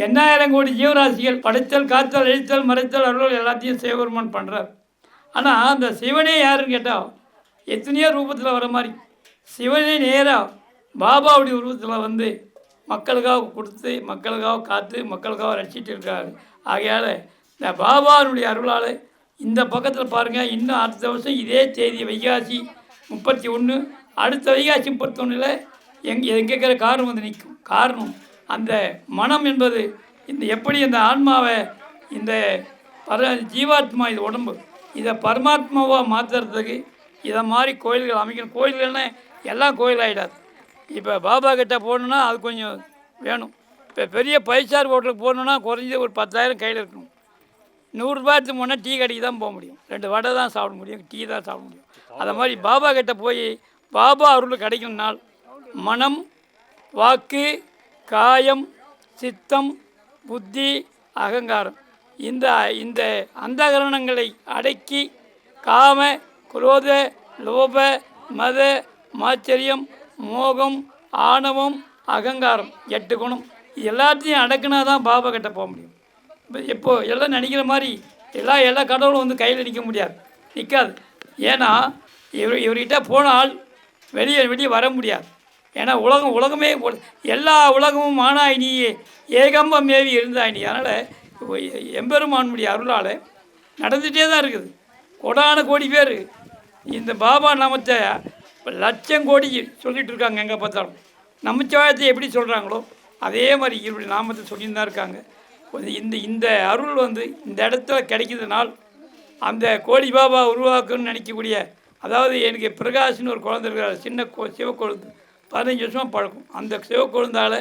எண்ணாயிரம் கோடி ஜீவராசிகள் படைத்தல், காத்தல், அழித்தல், மறைத்தல், அருள் எல்லாத்தையும் சிவபெருமான் பண்ணுறார். ஆனால் அந்த சிவனே யாருன்னு கேட்டால் எத்தனையோ ரூபத்தில் வர மாதிரி சிவனே நேராக பாபாவுடைய உருவத்தில் வந்து மக்களுக்காக கொடுத்து, மக்களுக்காக காத்து, மக்களுக்காக ரசிச்சுட்டு இருக்காரு. ஆகையால் இந்த பாபாவுடைய அருளால் இந்த பக்கத்தில் பாருங்கள், இன்னும் அடுத்த வருஷம் இதே தேதி வைகாசி 31, அடுத்த வைகாசி 31 எங்கே இருக்கிற காரணம் வந்து நிற்கும். காரணம் அந்த மனம் என்பது இந்த எப்படி அந்த ஆன்மாவை இந்த ஜீவாத்மா இது உடம்பு இதை பரமாத்மாவாக மாற்றுறதுக்கு இதை மாதிரி கோயில்கள் அமைக்கணும். கோயில்கள்னா எல்லாம் கோயில் ஆகிடாது. இப்போ பாபா கிட்ட போகணுன்னா அது கொஞ்சம் வேணும். இப்போ பெரிய பைசார் ஹோட்டலுக்கு போகணுன்னா குறைஞ்சது ஒரு 10,000 கையில் இருக்கணும். 100 ரூபாய்க்கு முன்னே டீ கடைக்கு தான் போக முடியும், 2 வடை தான் சாப்பிட முடியும், டீ தான் சாப்பிட முடியும். அதை மாதிரி பாபா கிட்ட போய் பாபா அருள் கிடைக்கணும்னால் மனம், வாக்கு, காயம், சித்தம், புத்தி, அகங்காரம் இந்த இந்த அந்தகரணங்களை அடக்கி காம, குரோத, லோப, மத, மாச்சரியம், மோகம், ஆணவம், அகங்காரம் 8 குணம் எல்லாத்தையும் அடக்குனா தான் பாபா கிட்ட போக முடியும். இப்போது எல்லாம் நினைக்கிற மாதிரி எல்லா கடவுளும் வந்து கையில் நிற்க முடியாது, நிற்காது. ஏன்னா இவர்கிட்ட போனால் வெளியே வர முடியாது. ஏன்னா உலகமே எல்லா உலகமும் ஆனாய் நீ ஏகம்பம் மேவி இருந்தாய் நீ. அதனால் எம்பெருமானுடைய அருளால் நடந்துகிட்டே தான் இருக்குது. கோடான கோடி பேர் இந்த பாபா நாமத்தை லட்சம் கோடி சொல்லிகிட்டு இருக்காங்க. எங்கே பார்த்தாலும் நமச்சிவாயத்தை எப்படி சொல்கிறாங்களோ அதே மாதிரி இவருடைய நாமத்தை சொல்லின்னு தான் இருக்காங்க. இந்த அருள் வந்து இந்த இடத்துல கிடைக்கிறதுனால் அந்த கோடி பாபா உருவாக்குன்னு நினைக்கக்கூடிய, அதாவது எனக்கு பிரகாஷ்னு ஒரு குழந்தை இருக்கிறார், சின்ன சிவக்கொழுந்து 15 வருஷமாக பழக்கம். அந்த சிவக்கொழுந்தால்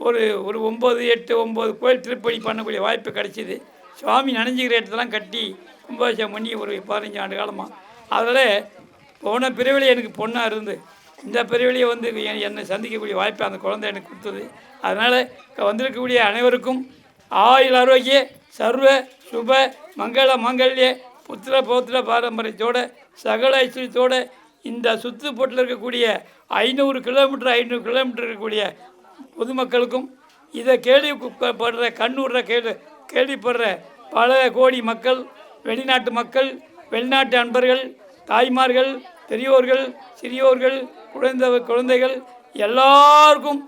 ஒரு 9, 8, 9 கோயில் திருப்பணி பண்ணக்கூடிய வாய்ப்பு கிடைச்சிது. சுவாமி நனைஞ்சிக்கிற இடத்தெல்லாம் கட்டி கும்பாபிஷேகம் பண்ணி ஒரு 15 ஆண்டு காலமாக. அதில் போன பிரிவிலே எனக்கு பொண்ணாக இருந்து இந்த பிரிவிலையை வந்து என்னை சந்திக்கக்கூடிய வாய்ப்பை அந்த குழந்தை எனக்கு கொடுத்தது. அதனால் வந்திருக்கக்கூடிய அனைவருக்கும் ஆயுள் ஆரோக்கிய சர்வ சுப மங்கள மங்கல்ய புத்திர பௌத்திர பாரம்பரியத்தோடு சகல ஐஸ்வரியத்தோடு இந்த சுற்றுப்பட்டில் இருக்கக்கூடிய 500 கிலோமீட்டர் இருக்கக்கூடிய பொதுமக்களுக்கும் இதை கேள்விப்படுற கண்ணூர்ற கேள்விப்படுற பல கோடி மக்கள், வெளிநாட்டு மக்கள், வெளிநாட்டு அன்பர்கள், தாய்மார்கள், பெரியோர்கள், சிறியோர்கள், குழந்தைகள் எல்லாருக்கும்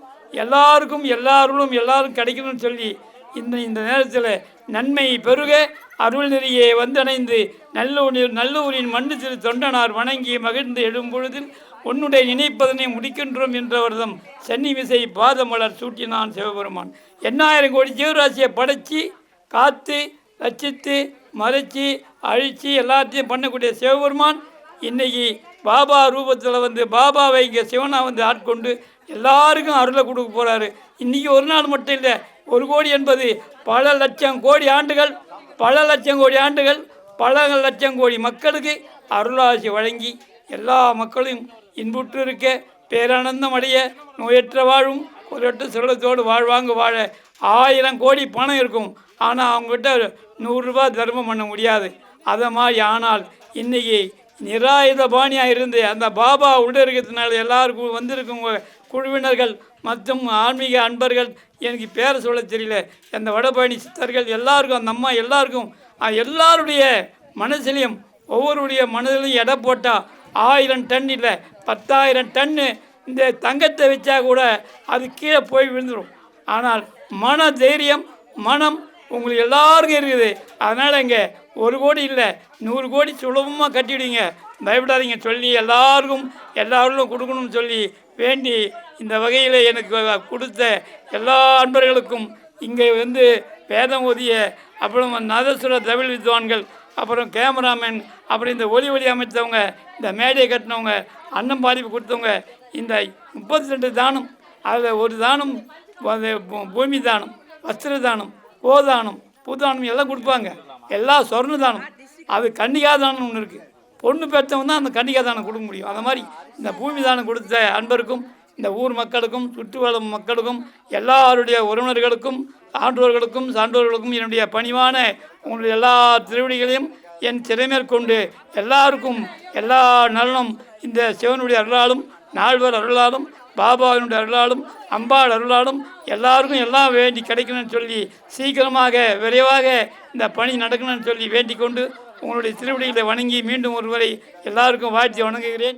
எல்லாரும் கிடைக்கணும்னு சொல்லி இந்த நேரத்தில் நன்மை பெருக அருள் நெறியை வந்தடைந்து நல்லூரின் மண்ணு திரு தொண்டனார் வணங்கி மகிழ்ந்து எழும்பொழுதில் உன்னுடைய நினைப்பதனை முடிக்கின்றோம் என்றவர்தம் சென்னி விசை பாதமலர் சூட்டினான் சிவபெருமான். 8000 கோடி ஜீவராசியை படைச்சி காத்து ரச்சித்து மறைச்சி அழித்து எல்லாத்தையும் பண்ணக்கூடிய சிவபெருமான் இன்னைக்கு பாபா ரூபத்தில் வந்து பாபாவை இங்கே சிவனாக வந்து ஆட்கொண்டு எல்லாருக்கும் அருளை கொடுக்க போகிறாரு. இன்றைக்கி ஒரு நாள் மட்டும் இல்லை, 1 கோடி என்பது பல லட்சம் கோடி ஆண்டுகள், பல லட்சம் கோடி மக்களுக்கு அருளாசி வழங்கி எல்லா மக்களையும் இன்புற்று இருக்க, பேரானந்தம் அடைய, நோயற்ற வாழும் குறையற்ற செல்வத்தோடு வாழ்வாங்க வாழ 1000 கோடி பணம் இருக்கும். ஆனால் அவங்ககிட்ட 100 ரூபாய் தர்மம் பண்ண முடியாது. அதை மாதிரி ஆனால் இன்றைக்கி நிராயுத பாணியாக இருந்து அந்த பாபா உள்ள இருக்கிறதுனால எல்லாருக்கும் வந்திருக்கவங்க குழுவினர்கள் மற்றும் ஆன்மீக அன்பர்கள், எனக்கு பேரை சொல்ல தெரியல, அந்த வடபழனி சித்தர்கள் எல்லாருக்கும், அந்த அம்மா எல்லாருக்கும், எல்லாருடைய மனசிலையும் ஒவ்வொருடைய மனதிலையும் எடை போட்டால் 1000 டன் இல்லை 10,000 டன்னு இந்த தங்கத்தை வச்சா கூட அது கீழே போய் விழுந்துடும். ஆனால் மன தைரியம், மனம் உங்களுக்கு எல்லாருக்கும் இருக்குது. அதனால் இங்கே 1 கோடி இல்லை 100 கோடி சுலபமாக கட்டிவிடுங்க, பயப்படாதீங்க சொல்லி எல்லாரும் கொடுக்கணும்னு சொல்லி வேண்டி இந்த வகையில் எனக்கு கொடுத்த எல்லா அன்பர்களுக்கும், இங்கே வந்து வேதம் ஓதிய, அப்புறம் நாதஸ்வர தமிழ் வித்வான்கள், அப்புறம் கேமராமேன், அப்புறம் இந்த ஒலி அமைத்தவங்க, இந்த மேடையை கட்டினவங்க, அன்னம் பாதிப்பு கொடுத்தவங்க, இந்த 32 தானம், அதில் ஒரு தானம் பூமி தானம், வஸ்திர தானம், கோதானம், பூதானம் எல்லாம் கொடுப்பாங்க. எல்லாம் சொர்ண தானம், அது கன்னிகா தானம் ஒன்று இருக்குது. பொண்ணு பெற்றவங்க தான் அந்த கன்னிகா தானம் கொடுக்க முடியும். அந்த மாதிரி இந்த பூமி தானம் கொடுத்த அன்பருக்கும், இந்த ஊர் மக்களுக்கும், சுற்றுவளம் மக்களுக்கும், எல்லாருடைய உறவினர்களுக்கும், சான்றோர்களுக்கும் என்னுடைய பணிவான உங்களுடைய எல்லா திருவடிகளையும் என் திறமேற்கொண்டு எல்லாருக்கும் எல்லா நலனும் இந்த சிவனுடைய அருளாலும் நால்வர் அருளாலும் பாபாவினுடைய அருளாலும் அம்பாள் அருளாலும் எல்லாருக்கும் எல்லாம் வேண்டி கிடைக்கணும்னு சொல்லி சீக்கிரமாக விரைவாக இந்த பணி நடக்கணும்னு சொல்லி வேண்டிக் கொண்டு உங்களுடைய திருவடிகளை வணங்கி மீண்டும் ஒருவரை எல்லாருக்கும் வாழ்த்தி வணங்குகிறேன்.